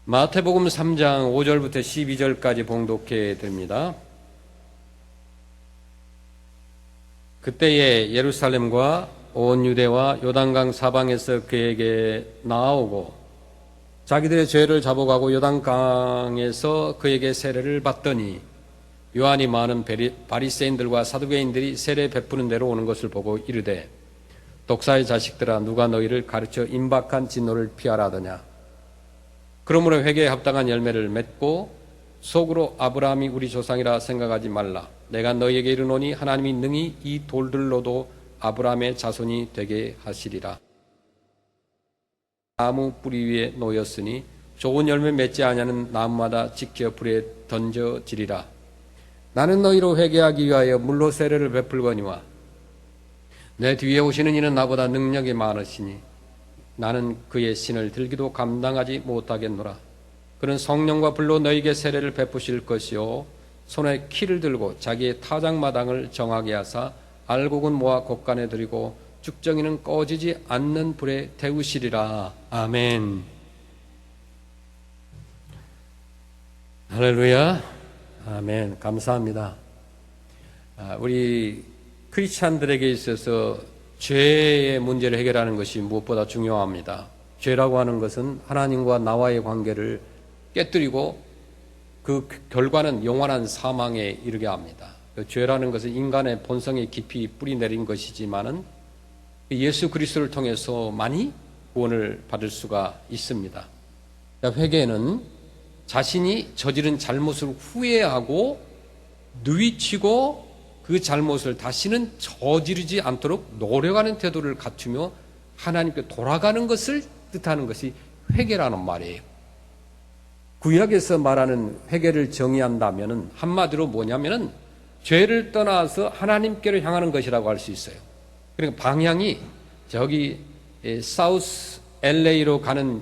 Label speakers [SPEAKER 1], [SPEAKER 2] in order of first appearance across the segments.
[SPEAKER 1] 마태복음 3장 5절부터 12절까지 봉독해 드립니다. 그때에 예루살렘과 온 유대와 요단강 사방에서 그에게 나아오고 자기들의 죄를 잡아가고 요단강에서 그에게 세례를 받더니 요한이 많은 바리새인들과 사두개인들이 세례 베푸는 데로 오는 것을 보고 이르되 독사의 자식들아 누가 너희를 가르쳐 임박한 진노를 피하라 하더냐. 그러므로 회개에 합당한 열매를 맺고 속으로 아브라함이 우리 조상이라 생각하지 말라. 내가 너희에게 이르노니 하나님이 능히 이 돌들로도 아브라함의 자손이 되게 하시리라. 나무 뿌리 위에 놓였으니 좋은 열매 맺지 아니하는 나무마다 지켜 불에 던져지리라. 나는 너희로 회개하기 위하여 물로 세례를 베풀거니와 내 뒤에 오시는 이는 나보다 능력이 많으시니 나는 그의 신을 들기도 감당하지 못하겠노라. 그는 성령과 불로 너희에게 세례를 베푸실 것이요 손에 키를 들고 자기의 타작마당을 정하게 하사 알곡은 모아 곳간에 들이고 죽정이는 꺼지지 않는 불에 태우시리라. 아멘. 할렐루야. 아멘. 감사합니다. 우리 크리스찬들에게 있어서 죄의 문제를 해결하는 것이 무엇보다 중요합니다. 죄라고 하는 것은 하나님과 나와의 관계를 깨뜨리고 그 결과는 영원한 사망에 이르게 합니다. 죄라는 것은 인간의 본성에 깊이 뿌리 내린 것이지만은 예수 그리스도를 통해서 많이 구원을 받을 수가 있습니다. 회개는 자신이 저지른 잘못을 후회하고 누이치고 그 잘못을 다시는 저지르지 않도록 노력하는 태도를 갖추며 하나님께 돌아가는 것을 뜻하는 것이 회개라는 말이에요. 구약에서 말하는 회개를 정의한다면 한마디로 뭐냐면은 죄를 떠나서 하나님께로 향하는 것이라고 할 수 있어요. 그러니까 방향이 저기 사우스 LA로 가는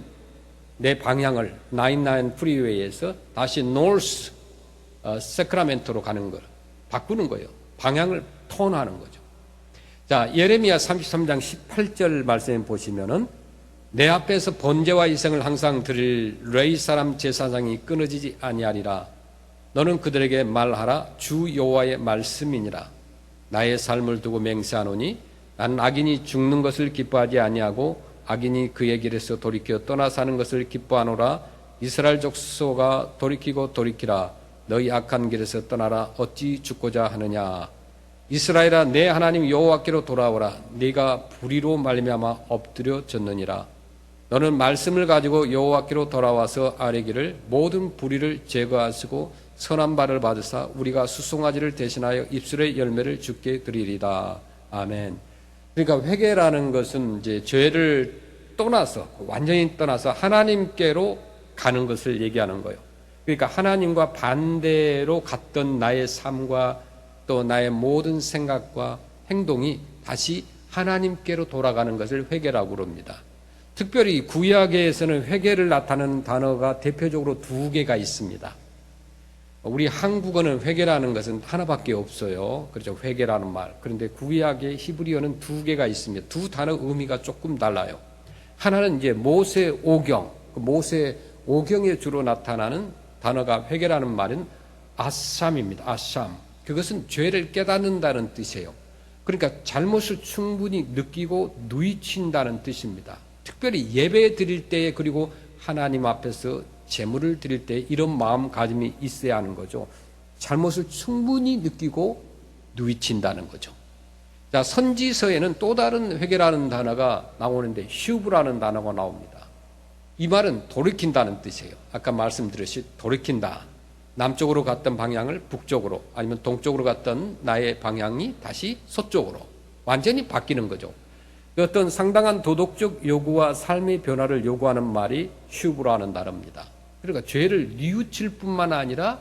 [SPEAKER 1] 내 방향을 99 프리웨이에서 다시 노스 세크라멘토로 가는 걸 바꾸는 거예요. 방향을 턴하는 거죠. 자, 예레미야 33장 18절 말씀 보시면은 내 앞에서 번제와 희생을 항상 드릴 레위 사람 제사장이 끊어지지 아니하리라. 너는 그들에게 말하라. 주 여호와의 말씀이니라. 나의 삶을 두고 맹세하노니 나는 악인이 죽는 것을 기뻐하지 아니하고 악인이 그의 길에서 돌이켜 떠나 사는 것을 기뻐하노라. 이스라엘 족속아 돌이키고 돌이키라. 너희 악한 길에서 떠나라. 어찌 죽고자 하느냐. 이스라엘아 내 하나님 여호와께로 돌아오라. 네가 불의로 말미암아 엎드려졌느니라. 너는 말씀을 가지고 여호와께로 돌아와서 아뢰기를 모든 불의를 제거하시고 선한 발을 받으사 우리가 수송아지를 대신하여 입술의 열매를 주께 드리리다. 아멘. 그러니까 회개라는 것은 이제 죄를 떠나서 완전히 떠나서 하나님께로 가는 것을 얘기하는 거예요. 그러니까 하나님과 반대로 갔던 나의 삶과 또 나의 모든 생각과 행동이 다시 하나님께로 돌아가는 것을 회개라고 그럽니다. 특별히 구약에서는 회개를 나타내는 단어가 대표적으로 두 개가 있습니다. 우리 한국어는 회개라는 것은 하나밖에 없어요. 그렇죠. 회개라는 말. 그런데 구약의 히브리어는 두 개가 있습니다. 두 단어 의미가 조금 달라요. 하나는 이제 모세 오경, 모세 오경에 주로 나타나는 단어가 회개라는 말은 아샴입니다. 아샴. 그것은 죄를 깨닫는다는 뜻이에요. 그러니까 잘못을 충분히 느끼고 누이친다는 뜻입니다. 특별히 예배 드릴 때에 그리고 하나님 앞에서 제물을 드릴 때 이런 마음가짐이 있어야 하는 거죠. 잘못을 충분히 느끼고 누이친다는 거죠. 자, 선지서에는 또 다른 회개라는 단어가 나오는데 휴브라는 단어가 나옵니다. 이 말은 돌이킨다는 뜻이에요. 아까 말씀드렸듯이 돌이킨다. 남쪽으로 갔던 방향을 북쪽으로 아니면 동쪽으로 갔던 나의 방향이 다시 서쪽으로 완전히 바뀌는 거죠. 어떤 상당한 도덕적 요구와 삶의 변화를 요구하는 말이 휴브라는 단어입니다. 그러니까 죄를 뉘우칠 뿐만 아니라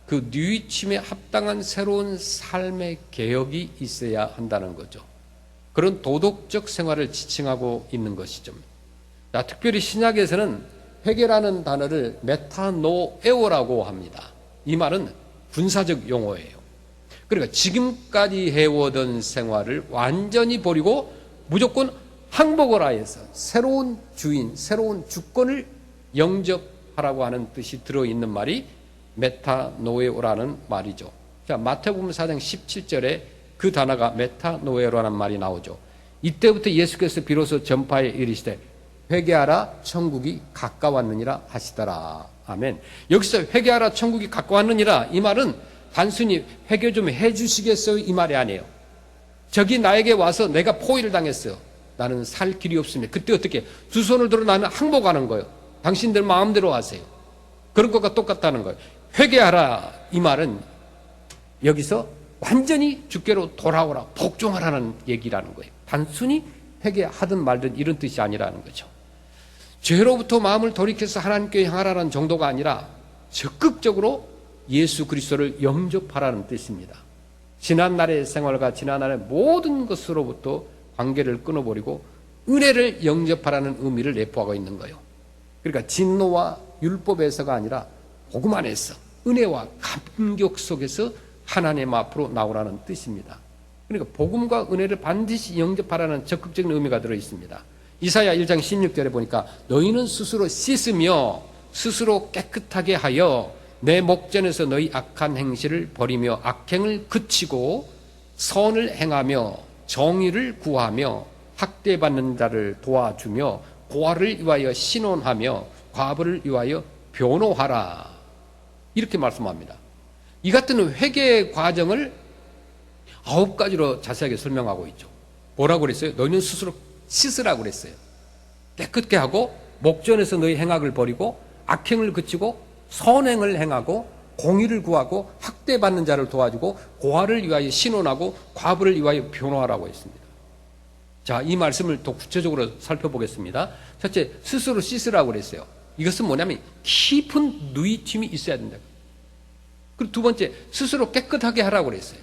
[SPEAKER 1] 그 뉘우침에 합당한 새로운 삶의 개혁이 있어야 한다는 거죠. 그런 도덕적 생활을 지칭하고 있는 것이죠. 자, 특별히 신약에서는 회개라는 단어를 메타노에오라고 합니다. 이 말은 군사적 용어예요. 그러니까 지금까지 해오던 생활을 완전히 버리고 무조건 항복을 하여서 새로운 주인, 새로운 주권을 영접하는 영접하라고 하는 뜻이 들어있는 말이 메타노에오라는 말이죠. 자, 마태복음 4장 17절에 그 단어가 메타노에오라는 말이 나오죠. 이때부터 예수께서 비로소 전파에 이르시되 회개하라 천국이 가까웠느니라 하시더라. 아멘. 여기서 회개하라 천국이 가까웠느니라, 이 말은 단순히 회개 좀 해주시겠어요 이 말이 아니에요. 저기 나에게 와서 내가 포위를 당했어요. 나는 살 길이 없습니다. 그때 어떻게? 두 손을 들어 나는 항복하는 거예요. 당신들 마음대로 하세요. 그런 것과 똑같다는 거예요. 회개하라 이 말은 여기서 완전히 주께로 돌아오라, 복종하라는 얘기라는 거예요. 단순히 회개하든 말든 이런 뜻이 아니라는 거죠. 죄로부터 마음을 돌이켜서 하나님께 향하라는 정도가 아니라 적극적으로 예수 그리스도를 영접하라는 뜻입니다. 지난날의 생활과 지난날의 모든 것으로부터 관계를 끊어버리고 은혜를 영접하라는 의미를 내포하고 있는 거예요. 그러니까 진노와 율법에서가 아니라 복음 안에서 은혜와 감격 속에서 하나님 앞으로 나오라는 뜻입니다. 그러니까 복음과 은혜를 반드시 영접하라는 적극적인 의미가 들어있습니다. 이사야 1장 16절에 보니까 너희는 스스로 씻으며 스스로 깨끗하게 하여 내 목전에서 너희 악한 행실을 버리며 악행을 그치고 선을 행하며 정의를 구하며 학대받는 자를 도와주며 고아를 위하여 신원하며 과부를 위하여 변호하라, 이렇게 말씀합니다. 이 같은 회개의 과정을 9가지로 자세하게 설명하고 있죠. 뭐라고 그랬어요? 너희는 스스로 씻으라고 그랬어요. 깨끗게 하고 목전에서 너희 행악을 버리고 악행을 그치고 선행을 행하고 공의를 구하고 학대받는 자를 도와주고 고아를 위하여 신원하고 과부를 위하여 변호하라고 했습니다. 자, 이 말씀을 더 구체적으로 살펴보겠습니다. 첫째, 스스로 씻으라고 그랬어요. 이것은 뭐냐면 깊은 누이침이 있어야 된다. 그리고 두 번째, 스스로 깨끗하게 하라고 그랬어요.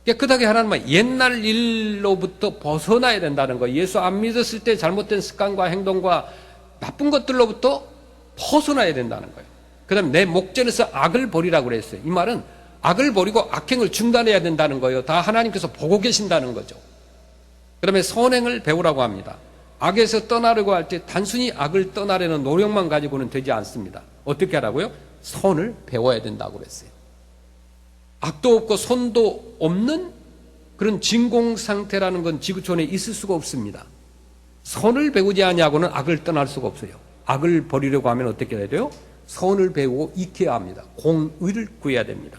[SPEAKER 1] 깨끗하게 하라는 말, 옛날 일로부터 벗어나야 된다는 거예요. 예수 안 믿었을 때 잘못된 습관과 행동과 나쁜 것들로부터 벗어나야 된다는 거예요. 그 다음에 내 목전에서 악을 버리라고 그랬어요. 이 말은 악을 버리고 악행을 중단해야 된다는 거예요. 다 하나님께서 보고 계신다는 거죠. 그 다음에 선행을 배우라고 합니다. 악에서 떠나려고 할 때 단순히 악을 떠나려는 노력만 가지고는 되지 않습니다. 어떻게 하라고요? 선을 배워야 된다고 그랬어요. 악도 없고 선도 없는 그런 진공 상태라는 건 지구촌에 있을 수가 없습니다. 선을 배우지 아니하고는 악을 떠날 수가 없어요. 악을 버리려고 하면 어떻게 해야 돼요? 선을 배우고 익혀야 합니다. 공의를 구해야 됩니다.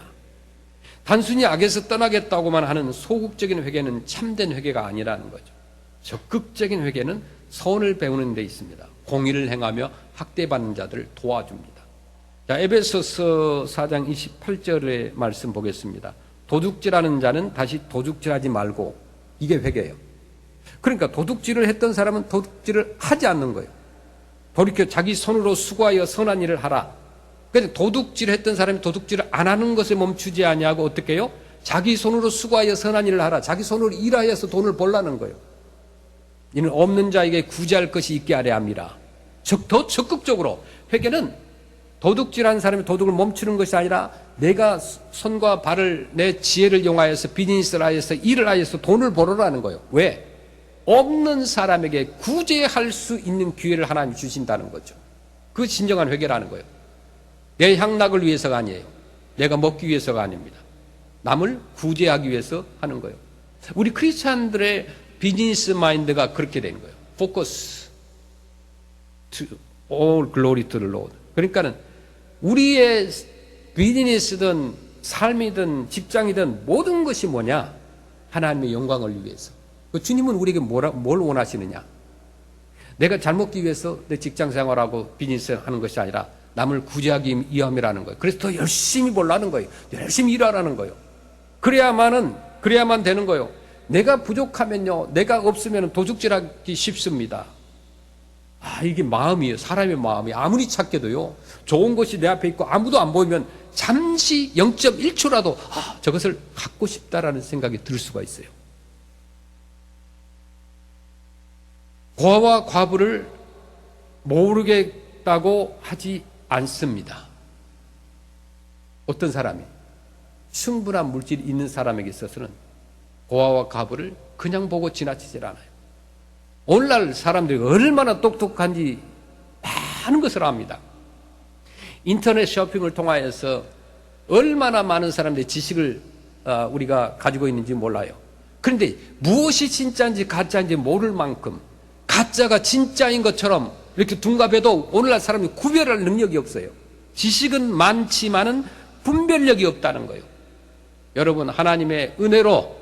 [SPEAKER 1] 단순히 악에서 떠나겠다고만 하는 소극적인 회개는 참된 회개가 아니라는 거죠. 적극적인 회개는 선을 배우는 데 있습니다. 공의를 행하며 학대받는 자들을 도와줍니다. 자, 에베소서 4장 28절의 말씀 보겠습니다. 도둑질하는 자는 다시 도둑질하지 말고, 이게 회개예요. 그러니까 도둑질을 했던 사람은 도둑질을 하지 않는 거예요. 돌이켜 자기 손으로 수고하여 선한 일을 하라. 그런데 도둑질을 했던 사람이 도둑질을 안 하는 것에 멈추지 아니하고 어떻게 해요? 자기 손으로 수고하여 선한 일을 하라. 자기 손으로 일하여서 돈을 벌라는 거예요. 이는 없는 자에게 구제할 것이 있게 하려 함이라. 더 적극적으로 회개는 도둑질한 사람이 도둑을 멈추는 것이 아니라 내가 손과 발을 내 지혜를 이용하여서 비즈니스를 하여서 일을 하여서 돈을 벌어라는 거예요. 왜? 없는 사람에게 구제할 수 있는 기회를 하나님이 주신다는 거죠. 그 진정한 회개라는 거예요. 내 향락을 위해서가 아니에요. 내가 먹기 위해서가 아닙니다. 남을 구제하기 위해서 하는 거예요. 우리 크리스찬들의 비즈니스 마인드가 그렇게 된 거예요. Focus to all glory to the Lord. 그러니까는 우리의 비즈니스든 삶이든 직장이든 모든 것이 뭐냐? 하나님의 영광을 위해서. 주님은 우리에게 뭘 원하시느냐? 내가 잘 먹기 위해서 내 직장 생활하고 비즈니스 하는 것이 아니라 남을 구제하기 위함이라는 거예요. 그래서 더 열심히 벌라는 거예요. 열심히 일하라는 거예요. 그래야만 되는 거예요. 내가 부족하면요, 내가 없으면 도둑질하기 쉽습니다. 이게 마음이에요. 사람의 마음이 아무리 착해도요, 좋은 것이 내 앞에 있고 아무도 안 보이면 잠시 0.1초라도 저것을 갖고 싶다라는 생각이 들 수가 있어요. 고아와 과부를 모르겠다고 하지 않습니다. 어떤 사람이 충분한 물질이 있는 사람에게 있어서는 고아와 과부를 그냥 보고 지나치질 않아요. 오늘날 사람들이 얼마나 똑똑한지 많은 것을 압니다. 인터넷 쇼핑을 통하여서 얼마나 많은 사람들의 지식을 우리가 가지고 있는지 몰라요. 그런데 무엇이 진짜인지 가짜인지 모를 만큼 가짜가 진짜인 것처럼 이렇게 둔갑해도 오늘날 사람이 구별할 능력이 없어요. 지식은 많지만은 분별력이 없다는 거예요. 여러분, 하나님의 은혜로,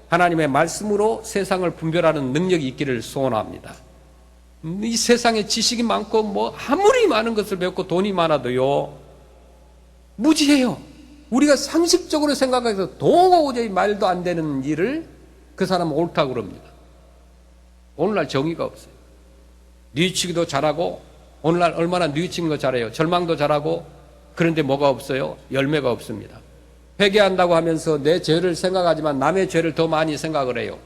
[SPEAKER 1] 하나님의 말씀으로 세상을 분별하는 능력이 있기를 소원합니다. 이 세상에 지식이 많고 뭐 아무리 많은 것을 배웠고 돈이 많아도요, 무지해요. 우리가 상식적으로 생각해서 도저히 말도 안 되는 일을 그 사람은 옳다고 그럽니다. 오늘날 정의가 없어요. 뉘우치기도 잘하고, 오늘날 얼마나 뉘우치는 거 잘해요. 절망도 잘하고. 그런데 뭐가 없어요? 열매가 없습니다. 회개한다고 하면서 내 죄를 생각하지만 남의 죄를 더 많이 생각을 해요.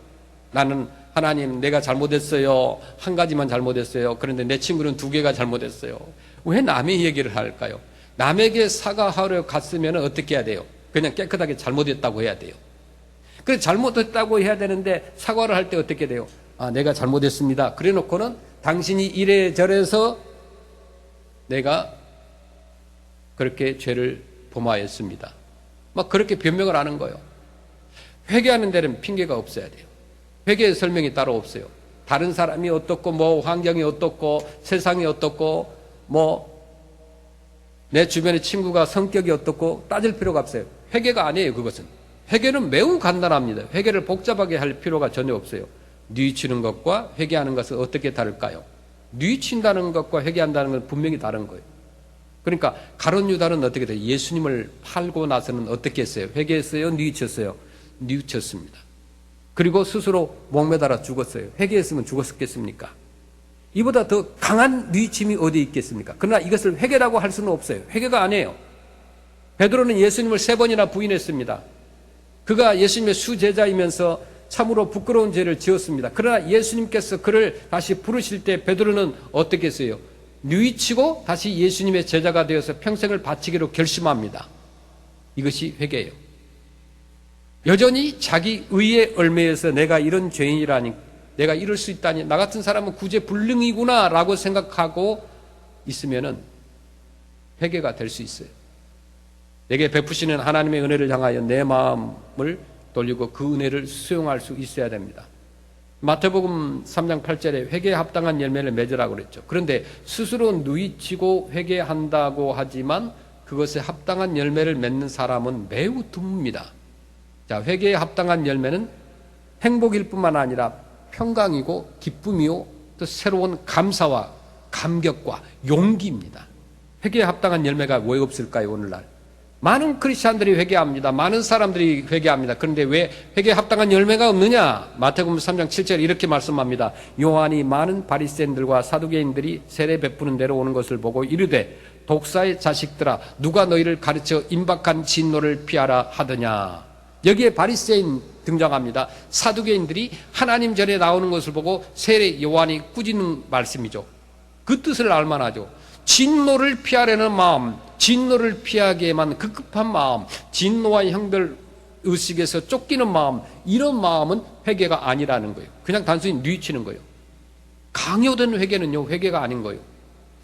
[SPEAKER 1] 나는 하나님, 내가 잘못했어요. 한 가지만 잘못했어요. 그런데 내 친구는 2개가 잘못했어요. 왜 남의 얘기를 할까요? 남에게 사과하러 갔으면 어떻게 해야 돼요? 그냥 깨끗하게 잘못했다고 해야 돼요. 그래서 잘못했다고 해야 되는데 사과를 할 때 어떻게 돼요? 내가 잘못했습니다. 그래 놓고는 당신이 이래저래서 내가 그렇게 죄를 범하였습니다. 막 그렇게 변명을 하는 거예요. 회개하는 데는 핑계가 없어야 돼요. 회개의 설명이 따로 없어요. 다른 사람이 어떻고 뭐 환경이 어떻고 세상이 어떻고 뭐 내 주변의 친구가 성격이 어떻고 따질 필요가 없어요. 회개가 아니에요. 그것은 회개는 매우 간단합니다. 회개를 복잡하게 할 필요가 전혀 없어요. 뉘우치는 것과 회개하는 것은 어떻게 다를까요? 뉘우친다는 것과 회개한다는 건 분명히 다른 거예요. 그러니까 가룟 유다는 어떻게 돼요? 예수님을 팔고 나서는 어떻게 했어요? 회개했어요? 뉘우쳤어요? 뉘우쳤습니다. 그리고 스스로 목매달아 죽었어요. 회개했으면 죽었겠습니까? 이보다 더 강한 뉘우침이 어디 있겠습니까? 그러나 이것을 회개라고 할 수는 없어요. 회개가 아니에요. 베드로는 예수님을 3번이나 부인했습니다. 그가 예수님의 수제자이면서 참으로 부끄러운 죄를 지었습니다. 그러나 예수님께서 그를 다시 부르실 때 베드로는 어떻게 했어요? 뉘우치고 다시 예수님의 제자가 되어서 평생을 바치기로 결심합니다. 이것이 회개예요. 여전히 자기 의에 얽매여서 내가 이런 죄인이라니, 내가 이럴 수 있다니, 나 같은 사람은 구제불능이구나 라고 생각하고 있으면은 회개가 될 수 있어요. 내게 베푸시는 하나님의 은혜를 향하여 내 마음을 돌리고 그 은혜를 수용할 수 있어야 됩니다. 마태복음 3장 8절에 회개에 합당한 열매를 맺으라고 그랬죠. 그런데 스스로 누이치고 회개한다고 하지만 그것에 합당한 열매를 맺는 사람은 매우 드뭅니다. 자, 회개에 합당한 열매는 행복일 뿐만 아니라 평강이고 기쁨이요 또 새로운 감사와 감격과 용기입니다. 회개에 합당한 열매가 왜 없을까요? 오늘날 많은 크리스찬들이 회개합니다. 많은 사람들이 회개합니다. 그런데 왜 회개에 합당한 열매가 없느냐? 마태복음 3장 7절 이렇게 말씀합니다. 요한이 많은 바리새인들과 사두개인들이 세례 베푸는 데로 오는 것을 보고 이르되 독사의 자식들아, 누가 너희를 가르쳐 임박한 진노를 피하라 하더냐? 여기에 바리새인 등장합니다. 사두개인들이 하나님 전에 나오는 것을 보고 세례 요한이 꾸짖는 말씀이죠. 그 뜻을 알만하죠. 진노를 피하려는 마음, 진노를 피하기에만 급급한 마음, 진노와 형벌 의식에서 쫓기는 마음, 이런 마음은 회개가 아니라는 거예요. 그냥 단순히 뉘우치는 거예요. 강요된 회개는요, 회개가 아닌 거예요.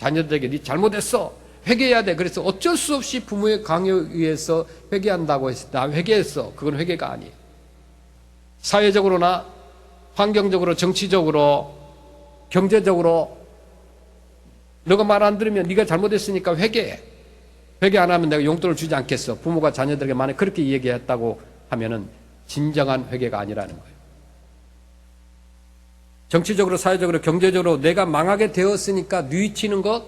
[SPEAKER 1] 자녀들에게 네 잘못했어, 회개해야 돼. 그래서 어쩔 수 없이 부모의 강요에 의해서 회개한다고 해서 나 회개했어. 그건 회개가 아니에요. 사회적으로나 환경적으로, 정치적으로, 경제적으로 너가 말 안 들으면 네가 잘못했으니까 회개해. 회개 안 하면 내가 용돈을 주지 않겠어. 부모가 자녀들에게 만약 그렇게 얘기했다고 하면은 진정한 회개가 아니라는 거예요. 정치적으로, 사회적으로, 경제적으로 내가 망하게 되었으니까 뉘우치는 것,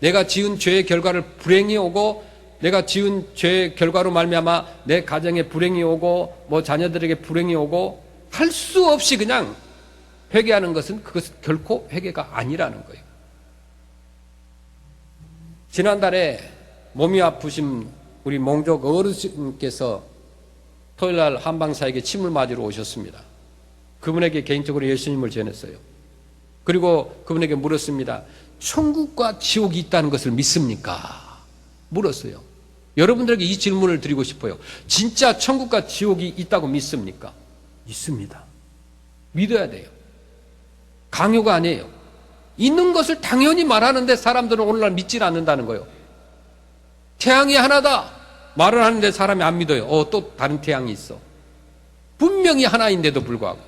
[SPEAKER 1] 내가 지은 죄의 결과를 불행이 오고, 내가 지은 죄의 결과로 말미암아 내 가정에 불행이 오고 뭐 자녀들에게 불행이 오고 할 수 없이 그냥 회개하는 것은 그것은 결코 회개가 아니라는 거예요. 지난달에 몸이 아프신 우리 몽족 어르신께서 토요일날 한방사에게 침을 맞으러 오셨습니다. 그분에게 개인적으로 예수님을 전했어요. 그리고 그분에게 물었습니다. 천국과 지옥이 있다는 것을 믿습니까? 물었어요. 여러분들에게 이 질문을 드리고 싶어요. 진짜 천국과 지옥이 있다고 믿습니까? 믿습니다. 믿어야 돼요. 강요가 아니에요. 있는 것을 당연히 말하는데 사람들은 오늘날 믿질 않는다는 거예요. 태양이 하나다 말을 하는데 사람이 안 믿어요. 또 다른 태양이 있어. 분명히 하나인데도 불구하고.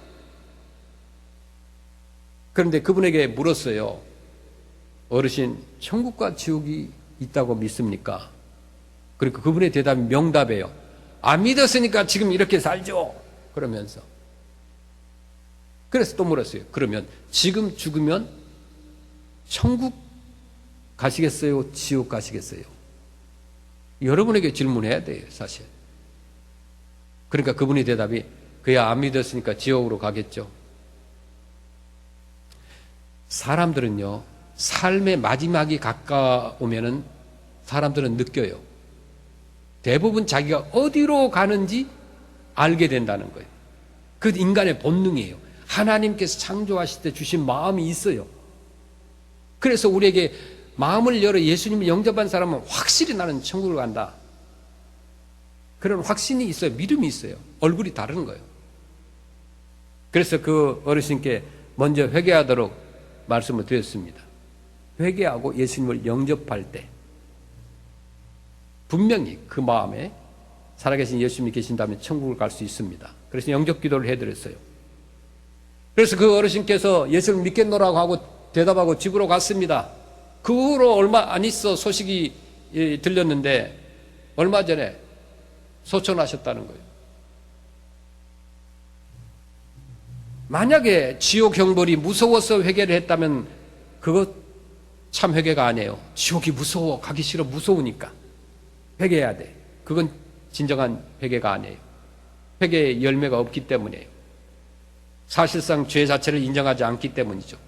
[SPEAKER 1] 그런데 그분에게 물었어요. 어르신, 천국과 지옥이 있다고 믿습니까? 그러니까 그분의 대답이 명답이에요. 안 믿었으니까 지금 이렇게 살죠. 그러면서. 그래서 또 물었어요. 그러면 지금 죽으면 천국 가시겠어요? 지옥 가시겠어요? 여러분에게 질문해야 돼요, 사실. 그러니까 그분의 대답이 그야 안 믿었으니까 지옥으로 가겠죠. 사람들은요, 삶의 마지막이 가까우면은 사람들은 느껴요. 대부분 자기가 어디로 가는지 알게 된다는 거예요. 그 인간의 본능이에요. 하나님께서 창조하실 때 주신 마음이 있어요. 그래서 우리에게 마음을 열어 예수님을 영접한 사람은 확실히 나는 천국을 간다. 그런 확신이 있어요. 믿음이 있어요. 얼굴이 다른 거예요. 그래서 그 어르신께 먼저 회개하도록 말씀을 드렸습니다. 회개하고 예수님을 영접할 때 분명히 그 마음에 살아계신 예수님이 계신다면 천국을 갈 수 있습니다. 그래서 영접 기도를 해드렸어요. 그래서 그 어르신께서 예수를 믿겠노라고 하고 대답하고 집으로 갔습니다. 그 후로 얼마 안 있어 소식이 들렸는데 얼마 전에 소천하셨다는 거예요. 만약에 지옥 형벌이 무서워서 회개를 했다면 그것 참 회개가 아니에요. 지옥이 무서워, 가기 싫어, 무서우니까 회개해야 돼. 그건 진정한 회개가 아니에요. 회개의 열매가 없기 때문이에요. 사실상 죄 자체를 인정하지 않기 때문이죠.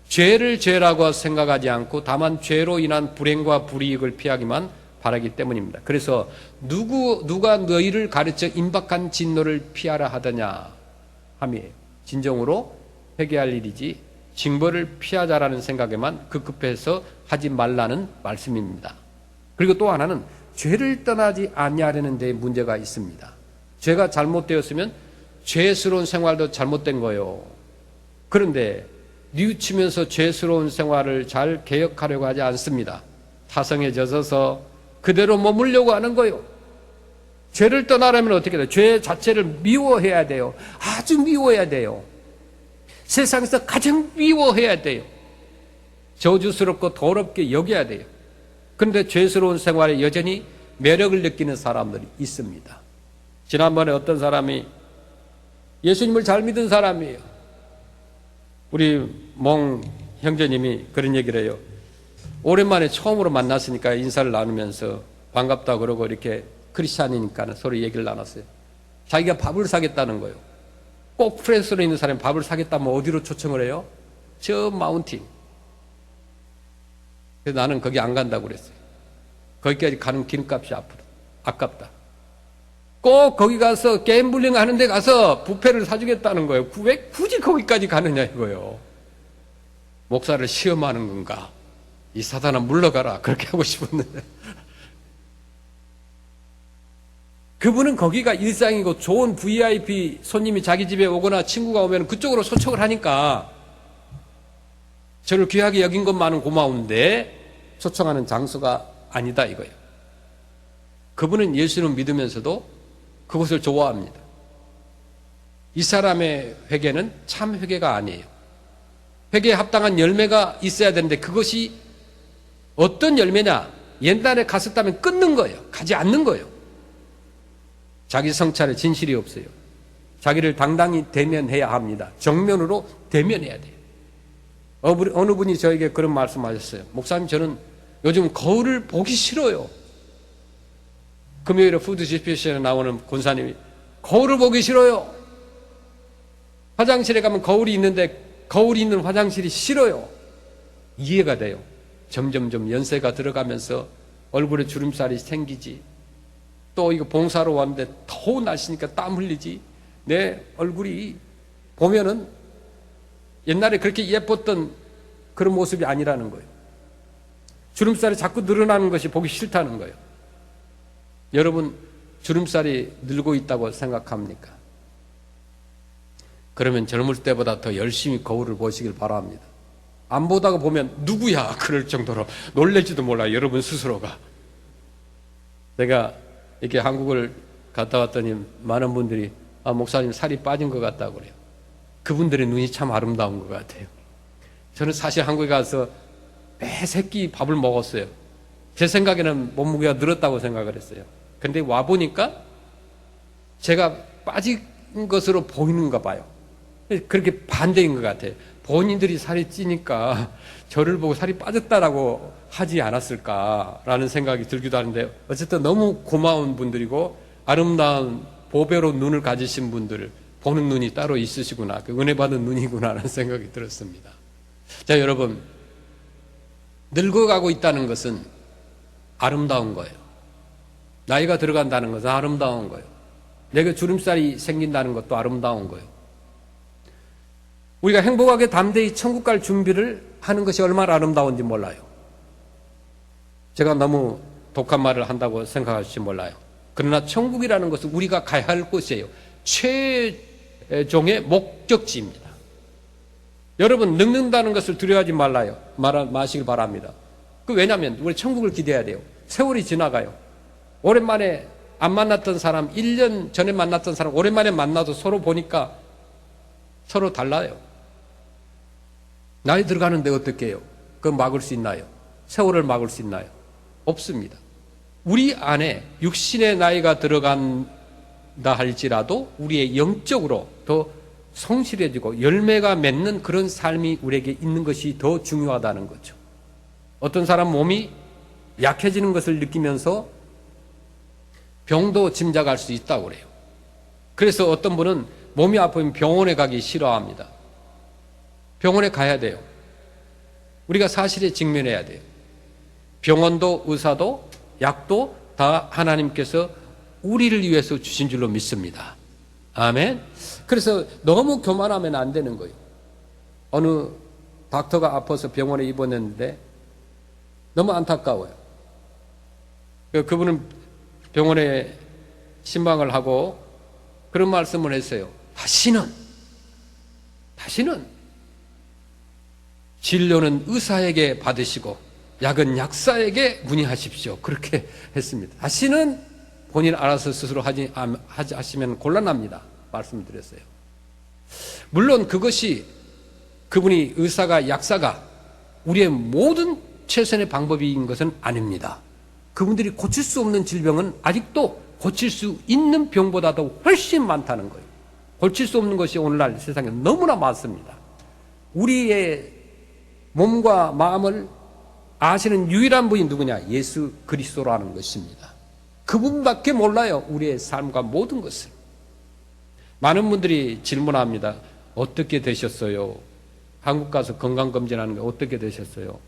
[SPEAKER 1] 죄를 죄라고 생각하지 않고 다만 죄로 인한 불행과 불이익을 피하기만 바라기 때문입니다. 그래서 누가 너희를 가르쳐 임박한 진노를 피하라 하더냐 함이에요. 진정으로 회개할 일이지 징벌을 피하자라는 생각에만 급급해서 하지 말라는 말씀입니다. 그리고 또 하나는 죄를 떠나지 아니하려는 데 문제가 있습니다. 죄가 잘못되었으면 죄스러운 생활도 잘못된 거예요. 그런데 뉘우치면서 죄스러운 생활을 잘 개혁하려고 하지 않습니다. 타성에 젖어서 그대로 머물려고 하는 거예요. 죄를 떠나려면 어떻게 돼요? 죄 자체를 미워해야 돼요. 아주 미워해야 돼요. 세상에서 가장 미워해야 돼요. 저주스럽고 더럽게 여겨야 돼요. 그런데 죄스러운 생활에 여전히 매력을 느끼는 사람들이 있습니다. 지난번에 어떤 사람이 예수님을 잘 믿은 사람이에요. 우리 몽 형제님이 그런 얘기를 해요. 오랜만에 처음으로 만났으니까 인사를 나누면서 반갑다 그러고 이렇게 크리스찬이니까 서로 얘기를 나눴어요. 자기가 밥을 사겠다는 거예요. 꼭 프랑스로 있는 사람이 밥을 사겠다면 어디로 초청을 해요? 저 마운틴. 그래서 나는 거기 안 간다고 그랬어요. 거기까지 가는 기름값이 아깝다. 꼭 거기 가서 갬블링 하는 데 가서 부페를 사주겠다는 거예요. 왜 굳이 거기까지 가느냐 이거예요. 목사를 시험하는 건가? 이 사단아 물러가라. 그렇게 하고 싶었는데. 그분은 거기가 일상이고 좋은 VIP 손님이 자기 집에 오거나 친구가 오면 그쪽으로 초청을 하니까 저를 귀하게 여긴 것만은 고마운데 초청하는 장소가 아니다 이거예요. 그분은 예수를 믿으면서도 그것을 좋아합니다. 이 사람의 회개는 참 회개가 아니에요. 회개에 합당한 열매가 있어야 되는데 그것이 어떤 열매냐? 옛날에 갔었다면 끊는 거예요. 가지 않는 거예요. 자기 성찰에 진실이 없어요. 자기를 당당히 대면해야 합니다. 정면으로 대면해야 돼요. 어느 분이 저에게 그런 말씀하셨어요. 목사님, 저는 요즘 거울을 보기 싫어요. 금요일에 푸드 디스피션에 나오는 권사님이 거울을 보기 싫어요. 화장실에 가면 거울이 있는데 거울이 있는 화장실이 싫어요. 이해가 돼요. 점점점 연세가 들어가면서 얼굴에 주름살이 생기지. 또 이거 봉사로 왔는데 더운 날씨니까 땀 흘리지. 내 얼굴이 보면은 옛날에 그렇게 예뻤던 그런 모습이 아니라는 거예요. 주름살이 자꾸 늘어나는 것이 보기 싫다는 거예요. 여러분, 주름살이 늘고 있다고 생각합니까? 그러면 젊을 때보다 더 열심히 거울을 보시길 바랍니다. 안 보다가 보면 누구야? 그럴 정도로 놀랄지도 몰라요. 여러분 스스로가. 내가 이렇게 한국을 갔다 왔더니 많은 분들이 목사님 살이 빠진 것 같다고 그래요. 그분들의 눈이 참 아름다운 것 같아요. 저는 사실 한국에 가서 매 새끼 밥을 먹었어요. 제 생각에는 몸무게가 늘었다고 생각을 했어요. 근데 와보니까 제가 빠진 것으로 보이는가 봐요. 그렇게 반대인 것 같아요. 본인들이 살이 찌니까 저를 보고 살이 빠졌다라고 하지 않았을까라는 생각이 들기도 하는데, 어쨌든 너무 고마운 분들이고 아름다운 보배로 눈을 가지신 분들, 보는 눈이 따로 있으시구나, 그 은혜 받은 눈이구나라는 생각이 들었습니다. 자, 여러분, 늙어가고 있다는 것은 아름다운 거예요. 나이가 들어간다는 것은 아름다운 거예요. 내가 주름살이 생긴다는 것도 아름다운 거예요. 우리가 행복하게 담대히 천국 갈 준비를 하는 것이 얼마나 아름다운지 몰라요. 제가 너무 독한 말을 한다고 생각할지 몰라요. 그러나 천국이라는 것은 우리가 가야 할 곳이에요. 최종의 목적지입니다. 여러분, 늙는다는 것을 두려워하지 마시길 바랍니다. 왜냐하면 우리 천국을 기대해야 돼요. 세월이 지나가요. 오랜만에 안 만났던 사람, 1년 전에 만났던 사람 오랜만에 만나도 서로 보니까 서로 달라요. 나이 들어가는데 어떻게 해요? 그거 막을 수 있나요? 세월을 막을 수 있나요? 없습니다. 우리 안에 육신의 나이가 들어간다 할지라도 우리의 영적으로 더 성실해지고 열매가 맺는 그런 삶이 우리에게 있는 것이 더 중요하다는 거죠. 어떤 사람 몸이 약해지는 것을 느끼면서 병도 짐작할 수 있다고 그래요. 그래서 어떤 분은 몸이 아프면 병원에 가기 싫어합니다. 병원에 가야 돼요. 우리가 사실에 직면해야 돼요. 병원도 의사도 약도 다 하나님께서 우리를 위해서 주신 줄로 믿습니다. 아멘. 그래서 너무 교만하면 안 되는 거예요. 어느 닥터가 아파서 병원에 입원했는데 너무 안타까워요. 그분은 병원에 신방을 하고 그런 말씀을 했어요. 다시는 진료는 의사에게 받으시고 약은 약사에게 문의하십시오. 그렇게 했습니다. 다시는 본인 알아서 스스로 하시면 곤란합니다. 말씀드렸어요. 물론 그것이 그분이 의사가 약사가 우리의 모든 최선의 방법인 것은 아닙니다. 그분들이 고칠 수 없는 질병은 아직도 고칠 수 있는 병보다도 훨씬 많다는 거예요. 고칠 수 없는 것이 오늘날 세상에 너무나 많습니다. 우리의 몸과 마음을 아시는 유일한 분이 누구냐? 예수 그리스도라는 것입니다. 그분밖에 몰라요. 우리의 삶과 모든 것을. 많은 분들이 질문합니다. 어떻게 되셨어요? 한국 가서 건강검진하는 게 어떻게 되셨어요?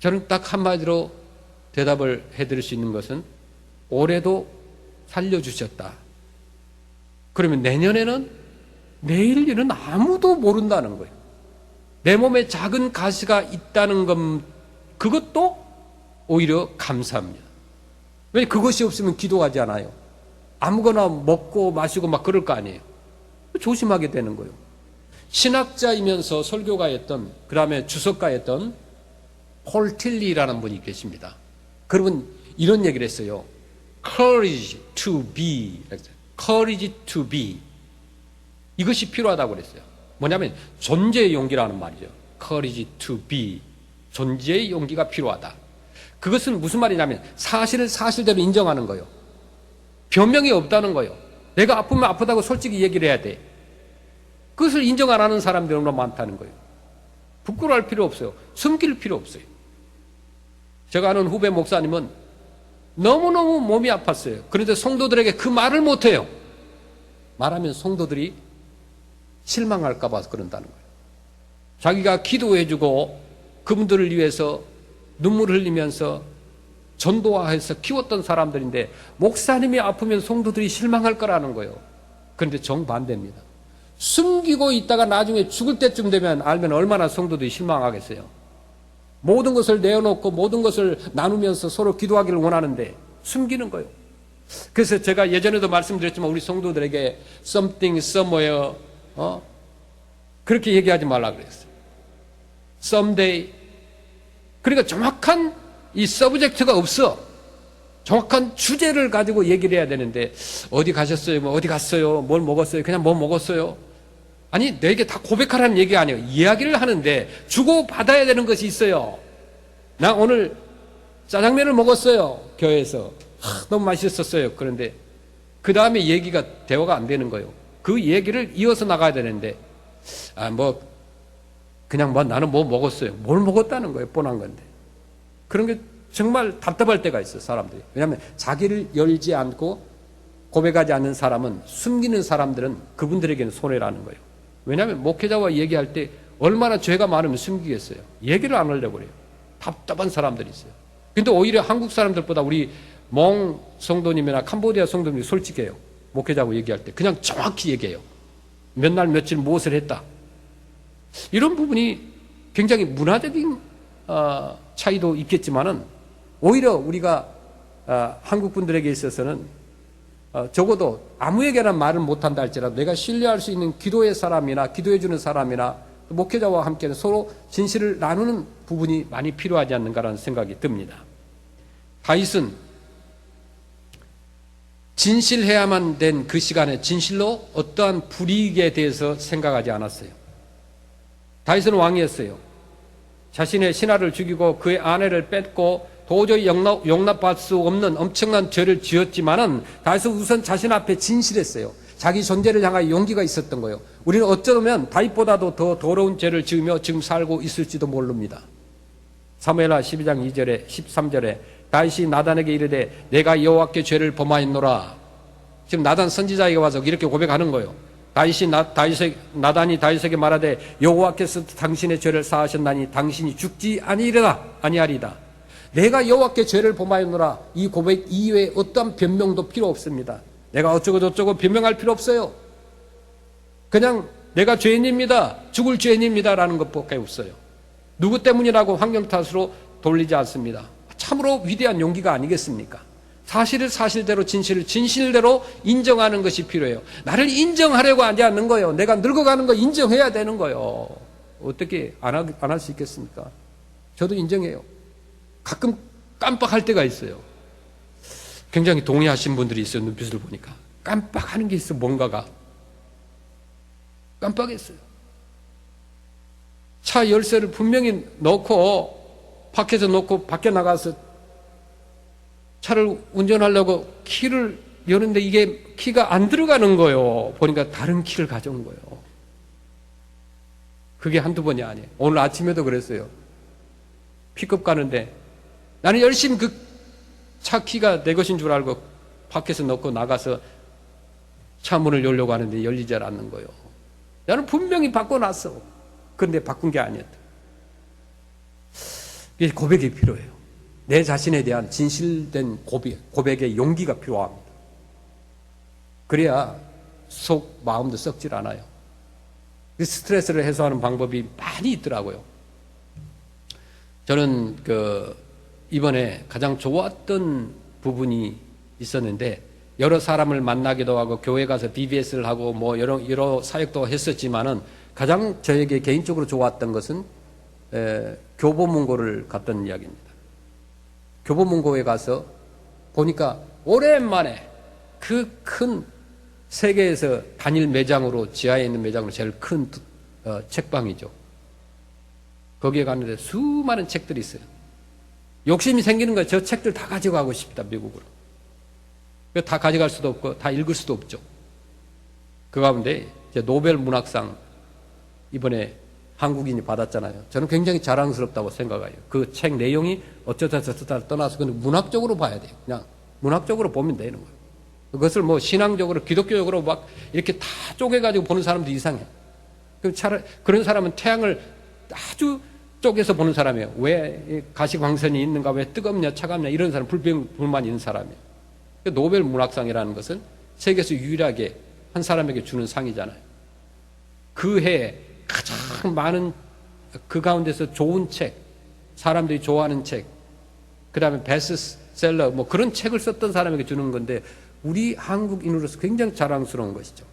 [SPEAKER 1] 저는 딱 한마디로 대답을 해드릴 수 있는 것은 올해도 살려주셨다. 그러면 내년에는 내일 일은 아무도 모른다는 거예요. 내 몸에 작은 가시가 있다는 것, 그것도 오히려 감사합니다. 왜 그것이 없으면 기도하지 않아요? 아무거나 먹고 마시고 막 그럴 거 아니에요. 조심하게 되는 거예요. 신학자이면서 설교가였던, 그 다음에 주석가였던 폴 틸리라는 분이 계십니다. 그분 이런 얘기를 했어요. Courage to be. Courage to be. 이것이 필요하다고 그랬어요. 뭐냐면 존재의 용기라는 말이죠. Courage to be. 존재의 용기가 필요하다. 그것은 무슨 말이냐면 사실을 사실대로 인정하는 거예요. 변명이 없다는 거예요. 내가 아프면 아프다고 솔직히 얘기를 해야 돼. 그것을 인정 안 하는 사람들이 너무 많다는 거예요. 부끄러워할 필요 없어요. 숨길 필요 없어요. 제가 아는 후배 목사님은 너무너무 몸이 아팠어요. 그런데 성도들에게 그 말을 못해요. 말하면 성도들이 실망할까 봐서 그런다는 거예요. 자기가 기도해주고 그분들을 위해서 눈물 흘리면서 전도화해서 키웠던 사람들인데 목사님이 아프면 성도들이 실망할 거라는 거예요. 그런데 정반대입니다. 숨기고 있다가 나중에 죽을 때쯤 되면 알면 얼마나 성도들이 실망하겠어요. 모든 것을 내어놓고 모든 것을 나누면서 서로 기도하기를 원하는데 숨기는 거예요. 그래서 제가 예전에도 말씀드렸지만 우리 성도들에게 something, somewhere 그렇게 얘기하지 말라 그랬어요. someday. 그러니까 정확한 이 서브젝트가 없어. 정확한 주제를 가지고 얘기를 해야 되는데 어디 가셨어요? 뭐 어디 갔어요? 뭘 먹었어요? 그냥 뭐 먹었어요? 아니 내게 다 고백하라는 얘기가 아니에요. 이야기를 하는데 주고받아야 되는 것이 있어요. 나 오늘 짜장면을 먹었어요. 교회에서. 너무 맛있었어요. 그런데 그 다음에 얘기가 대화가 안 되는 거예요. 그 얘기를 이어서 나가야 되는데 그냥 나는 뭐 먹었어요. 뭘 먹었다는 거예요. 뻔한 건데. 그런 게 정말 답답할 때가 있어요. 사람들이. 왜냐하면 자기를 열지 않고 고백하지 않는 사람은, 숨기는 사람들은 그분들에게는 손해라는 거예요. 왜냐하면 목회자와 얘기할 때 얼마나 죄가 많으면 숨기겠어요. 얘기를 안 하려고 그래요. 답답한 사람들이 있어요. 근데 오히려 한국 사람들보다 우리 몽 성도님이나 캄보디아 성도님이 솔직해요. 목회자하고 얘기할 때 그냥 정확히 얘기해요. 몇 날 며칠 무엇을 했다. 이런 부분이 굉장히 문화적인 차이도 있겠지만은 오히려 우리가 한국 분들에게 있어서는 적어도 아무에게나 말을 못한다 할지라도 내가 신뢰할 수 있는 기도의 사람이나 기도해 주는 사람이나 목회자와 함께 서로 진실을 나누는 부분이 많이 필요하지 않는가라는 생각이 듭니다. 다윗은 진실해야만 된 그 시간에 진실로 어떠한 불이익에 대해서 생각하지 않았어요. 다윗은 왕이었어요. 자신의 신하를 죽이고 그의 아내를 뺏고 도저히 용납할 수 없는 엄청난 죄를 지었지만은 다윗은 우선 자신 앞에 진실했어요. 자기 존재를 향하여 용기가 있었던 거예요. 우리는 어쩌면 다윗보다도 더 더러운 죄를 지으며 지금 살고 있을지도 모릅니다. 사무엘하 12장 2절에 13절에 다윗이 나단에게 이르되 내가 여호와께 죄를 범하였노라. 지금 나단 선지자에게 와서 이렇게 고백하는 거예요. 나단이 다윗에게 말하되 여호와께서 당신의 죄를 사하셨나니 당신이 죽지 아니하리다. 내가 여호와께 죄를 범하였노라. 이 고백 이외에 어떠한 변명도 필요 없습니다. 내가 어쩌고 저쩌고 변명할 필요 없어요. 그냥 내가 죄인입니다. 죽을 죄인입니다. 라는 것밖에 없어요. 누구 때문이라고 환경 탓으로 돌리지 않습니다. 참으로 위대한 용기가 아니겠습니까? 사실을 사실대로, 진실을 진실대로 인정하는 것이 필요해요. 나를 인정하려고 하지 않는 거예요. 내가 늙어가는 거 인정해야 되는 거예요. 어떻게 안 할 수 있겠습니까? 저도 인정해요. 가끔 깜빡할 때가 있어요. 굉장히 동의하신 분들이 있어요. 눈빛을 보니까 깜빡하는 게 있어. 뭔가가 깜빡했어요. 차 열쇠를 분명히 넣고 밖에서 놓고 밖에 나가서 차를 운전하려고 키를 여는데 이게 키가 안 들어가는 거예요. 보니까 다른 키를 가져온 거예요. 그게 한두 번이 아니에요. 오늘 아침에도 그랬어요. 픽업 가는데 나는 열심히 그 차 키가 내 것인 줄 알고 밖에서 넣고 나가서 차 문을 열려고 하는데 열리지 않는 거예요. 나는 분명히 바꿔놨어. 그런데 바꾼 게 아니었다. 이게 고백이 필요해요. 내 자신에 대한 진실된 고백의 용기가 필요합니다. 그래야 속 마음도 썩질 않아요. 스트레스를 해소하는 방법이 많이 있더라고요. 저는 이번에 가장 좋았던 부분이 있었는데 여러 사람을 만나기도 하고 교회 가서 BBS를 하고 뭐 여러 사역도 했었지만은 가장 저에게 개인적으로 좋았던 것은 교보문고를 갔던 이야기입니다. 교보문고에 가서 보니까 오랜만에 그 큰 세계에서 단일 매장으로 지하에 있는 매장으로 제일 큰 책방이죠. 거기에 갔는데 수많은 책들이 있어요. 욕심이 생기는 거예요. 저 책들 다 가져가고 싶다, 미국으로. 다 가져갈 수도 없고 다 읽을 수도 없죠. 그 가운데 이제 노벨 문학상 이번에 한국인이 받았잖아요. 저는 굉장히 자랑스럽다고 생각해요. 그 책 내용이 어쩌다 저쩌다 떠나서 그냥 문학적으로 봐야 돼요. 그냥 문학적으로 보면 되는 거예요. 그것을 뭐 신앙적으로 기독교적으로 막 이렇게 다 쪼개가지고 보는 사람도 이상해. 그런 사람은 태양을 아주 쪼개서 보는 사람이에요. 왜 가시광선이 있는가, 왜 뜨겁냐, 차갑냐, 이런 사람, 불만 있는 사람이에요. 노벨 문학상이라는 것은 세계에서 유일하게 한 사람에게 주는 상이잖아요. 그 해에 가장 많은 그 가운데서 좋은 책, 사람들이 좋아하는 책, 그 다음에 베스트셀러, 뭐 그런 책을 썼던 사람에게 주는 건데 우리 한국인으로서 굉장히 자랑스러운 것이죠.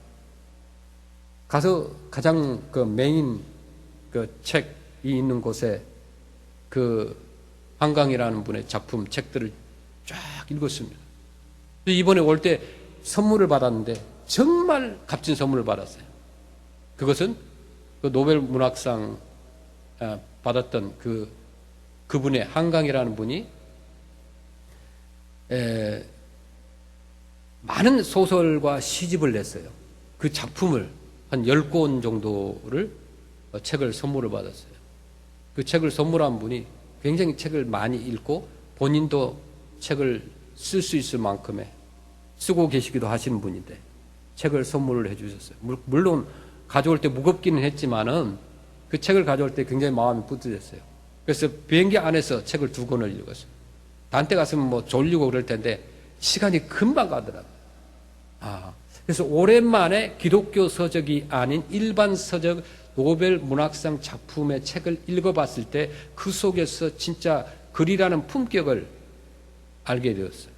[SPEAKER 1] 가서 가장 메인 책이 있는 곳에 한강이라는 분의 작품, 책들을 쫙 읽었습니다. 이번에 올 때 선물을 받았는데 정말 값진 선물을 받았어요. 그것은 그 노벨 문학상 받았던 그분의 한강이라는 분이 많은 소설과 시집을 냈어요. 그 작품을 한 10권 정도를 책을 선물을 받았어요. 그 책을 선물한 분이 굉장히 책을 많이 읽고 본인도 책을 쓸 수 있을 만큼의 쓰고 계시기도 하시는 분인데 책을 선물을 해 주셨어요. 물론 가져올 때 무겁기는 했지만은 그 책을 가져올 때 굉장히 마음이 뿌듯했어요. 그래서 비행기 안에서 책을 2권을 읽었어요. 단 때 갔으면 뭐 졸리고 그럴 텐데 시간이 금방 가더라고요. 그래서 오랜만에 기독교 서적이 아닌 일반 서적 노벨 문학상 작품의 책을 읽어봤을 때 그 속에서 진짜 글이라는 품격을 알게 되었어요.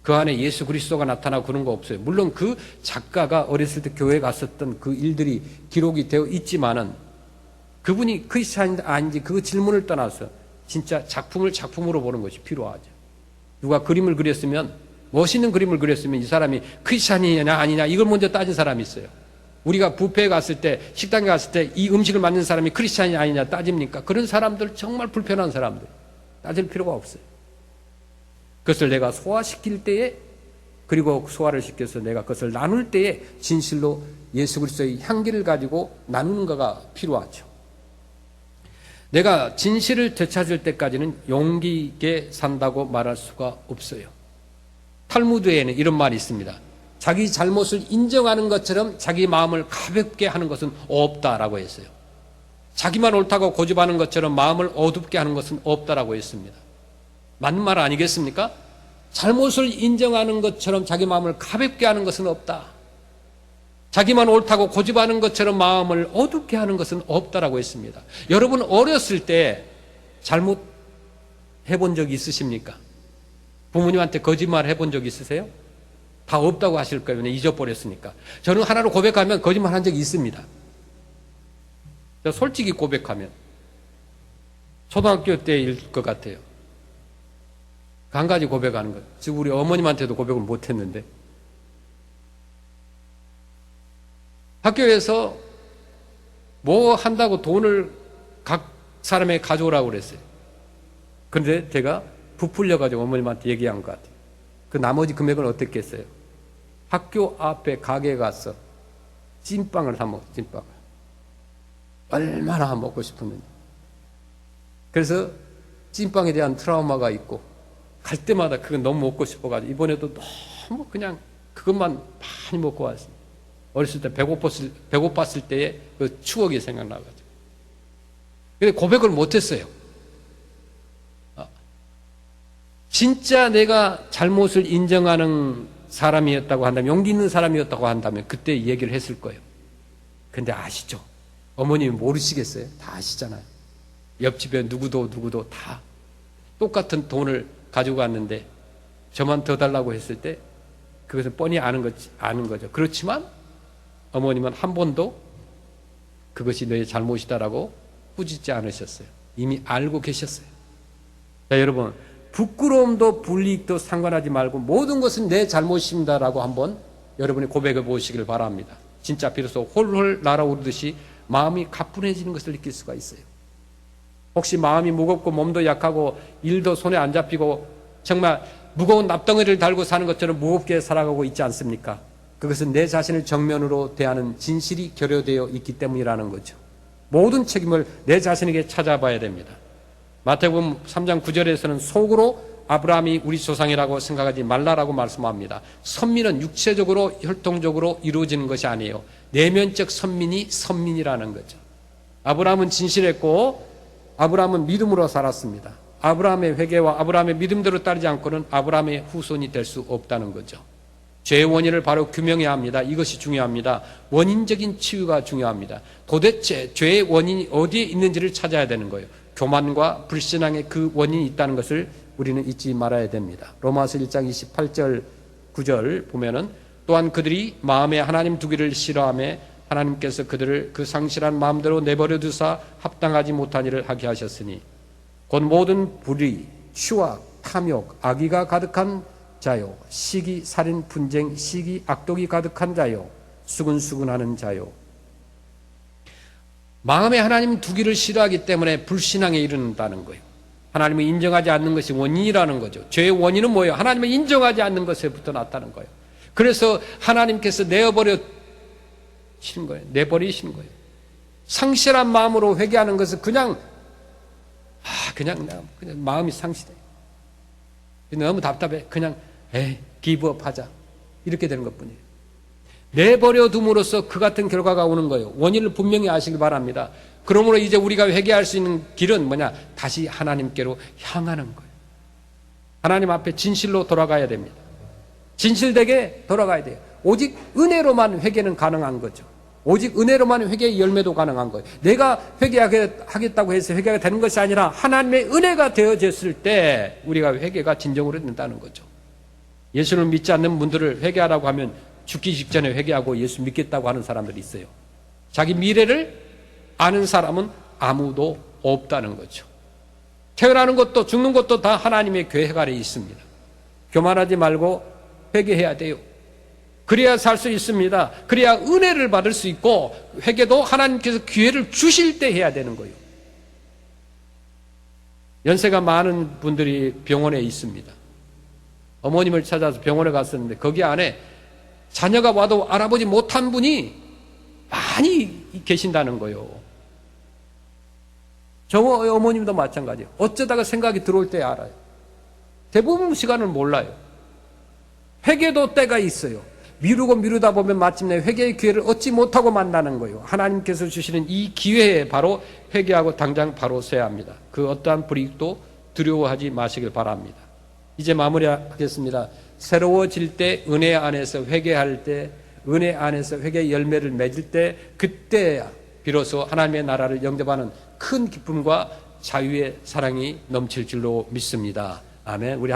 [SPEAKER 1] 그 안에 예수 그리스도가 나타나고 그런 거 없어요. 물론 그 작가가 어렸을 때 교회에 갔었던 그 일들이 기록이 되어 있지만은 그분이 크리스찬인지 아닌지 그 질문을 떠나서 진짜 작품을 작품으로 보는 것이 필요하죠. 누가 그림을 그렸으면, 멋있는 그림을 그렸으면 이 사람이 크리스찬이냐 아니냐 이걸 먼저 따진 사람이 있어요. 우리가 뷔페에 갔을 때, 식당에 갔을 때 이 음식을 만든 사람이 크리스찬이냐 아니냐 따집니까? 그런 사람들, 정말 불편한 사람들, 따질 필요가 없어요. 그것을 내가 소화시킬 때에, 그리고 소화를 시켜서 내가 그것을 나눌 때에 진실로 예수 그리스도의 향기를 가지고 나누는 거가 필요하죠. 내가 진실을 되찾을 때까지는 용기 있게 산다고 말할 수가 없어요. 탈무드에는 이런 말이 있습니다. 자기 잘못을 인정하는 것처럼 자기 마음을 가볍게 하는 것은 없다라고 했어요. 자기만 옳다고 고집하는 것처럼 마음을 어둡게 하는 것은 없다라고 했습니다. 맞는 말 아니겠습니까? 잘못을 인정하는 것처럼 자기 마음을 가볍게 하는 것은 없다. 자기만 옳다고 고집하는 것처럼 마음을 어둡게 하는 것은 없다라고 했습니다. 여러분 어렸을 때 잘못 해본 적 있으십니까? 부모님한테 거짓말 해본 적 있으세요? 다 없다고 하실 거예요. 잊어버렸으니까. 저는 하나로 고백하면 거짓말 한 적이 있습니다. 솔직히 고백하면 초등학교 때일 것 같아요. 한 가지 고백하는 것. 지금 우리 어머님한테도 고백을 못했는데 학교에서 뭐 한다고 돈을 각 사람에게 가져오라고 그랬어요. 그런데 제가 부풀려가지고 어머님한테 얘기한 것 같아요. 그 나머지 금액은 어떻게 했어요? 학교 앞에 가게에 가서 찐빵을 사 먹었어요. 찐빵을. 얼마나 먹고 싶었는지. 그래서 찐빵에 대한 트라우마가 있고 갈 때마다 그거 너무 먹고 싶어가지고 이번에도 너무 그냥 그것만 많이 먹고 왔습니다. 어렸을 때 배고팠을 때의 그 추억이 생각나가지고. 근데 고백을 못했어요. 진짜 내가 잘못을 인정하는 사람이었다고 한다면, 용기 있는 사람이었다고 한다면 그때 얘기를 했을 거예요. 근데 아시죠? 어머님이 모르시겠어요? 다 아시잖아요. 옆집에 누구도 다 똑같은 돈을 가지고 갔는데 저만 더 달라고 했을 때 그것을 뻔히 아는 거죠. 그렇지만 어머님은 한 번도 그것이 너의 잘못이다라고 꾸짖지 않으셨어요. 이미 알고 계셨어요. 자, 여러분, 부끄러움도 불이익도 상관하지 말고 모든 것은 내 잘못입니다라고 한번 여러분이 고백해 보시길 바랍니다. 진짜 비로소 홀홀 날아오르듯이 마음이 가뿐해지는 것을 느낄 수가 있어요. 혹시 마음이 무겁고 몸도 약하고 일도 손에 안 잡히고 정말 무거운 납덩어리를 달고 사는 것처럼 무겁게 살아가고 있지 않습니까? 그것은 내 자신을 정면으로 대하는 진실이 결여되어 있기 때문이라는 거죠. 모든 책임을 내 자신에게 찾아봐야 됩니다. 마태복음 3장 9절에서는 속으로 아브라함이 우리 조상이라고 생각하지 말라라고 말씀합니다. 선민은 육체적으로 혈통적으로 이루어지는 것이 아니에요. 내면적 선민이 선민이라는 거죠. 아브라함은 진실했고 아브라함은 믿음으로 살았습니다. 아브라함의 회개와 아브라함의 믿음대로 따르지 않고는 아브라함의 후손이 될 수 없다는 거죠. 죄의 원인을 바로 규명해야 합니다. 이것이 중요합니다. 원인적인 치유가 중요합니다. 도대체 죄의 원인이 어디에 있는지를 찾아야 되는 거예요. 교만과 불신앙의 그 원인이 있다는 것을 우리는 잊지 말아야 됩니다. 로마서 1장 28절 9절 보면은 또한 그들이 마음에 하나님 두기를 싫어하며 하나님께서 그들을 그 상실한 마음대로 내버려 두사 합당하지 못한 일을 하게 하셨으니 곧 모든 불의, 추악, 탐욕, 악의가 가득한 자요. 시기, 살인, 분쟁, 시기, 악독이 가득한 자요. 수근수근하는 자요. 마음에 하나님 두기를 싫어하기 때문에 불신앙에 이른다는 거예요. 하나님을 인정하지 않는 것이 원인이라는 거죠. 죄의 원인은 뭐예요? 하나님을 인정하지 않는 것에부터 났다는 거예요. 그래서 하나님께서 내버리시는 거예요. 상실한 마음으로 회개하는 것은 그냥 마음이 상실해. 너무 답답해. 그냥 기브업 하자. 이렇게 되는 것뿐이에요. 내버려 둠으로써 그 같은 결과가 오는 거예요. 원인을 분명히 아시길 바랍니다. 그러므로 이제 우리가 회개할 수 있는 길은 뭐냐? 다시 하나님께로 향하는 거예요. 하나님 앞에 진실로 돌아가야 됩니다. 진실되게 돌아가야 돼요. 오직 은혜로만 회개는 가능한 거죠. 오직 은혜로만 회개의 열매도 가능한 거예요. 내가 회개하겠다고 해서 회개가 되는 것이 아니라 하나님의 은혜가 되어졌을 때 우리가 회개가 진정으로 된다는 거죠. 예수를 믿지 않는 분들을 회개하라고 하면 죽기 직전에 회개하고 예수 믿겠다고 하는 사람들이 있어요. 자기 미래를 아는 사람은 아무도 없다는 거죠. 태어나는 것도 죽는 것도 다 하나님의 계획 아래에 있습니다. 교만하지 말고 회개해야 돼요. 그래야 살 수 있습니다. 그래야 은혜를 받을 수 있고 회개도 하나님께서 기회를 주실 때 해야 되는 거예요. 연세가 많은 분들이 병원에 있습니다. 어머님을 찾아서 병원에 갔었는데 거기 안에 자녀가 와도 알아보지 못한 분이 많이 계신다는 거예요. 저 어머님도 마찬가지예요. 어쩌다가 생각이 들어올 때 알아요. 대부분 시간을 몰라요. 회개도 때가 있어요. 미루다 보면 마침내 회개의 기회를 얻지 못하고 만나는 거예요. 하나님께서 주시는 이 기회에 바로 회개하고 당장 바로 서야 합니다. 그 어떠한 불이익도 두려워하지 마시길 바랍니다. 이제 마무리하겠습니다. 새로워질 때, 은혜 안에서 회개할 때, 은혜 안에서 회개의 열매를 맺을 때, 그때야 비로소 하나님의 나라를 영접하는 큰 기쁨과 자유의 사랑이 넘칠 줄로 믿습니다. 아멘. 우리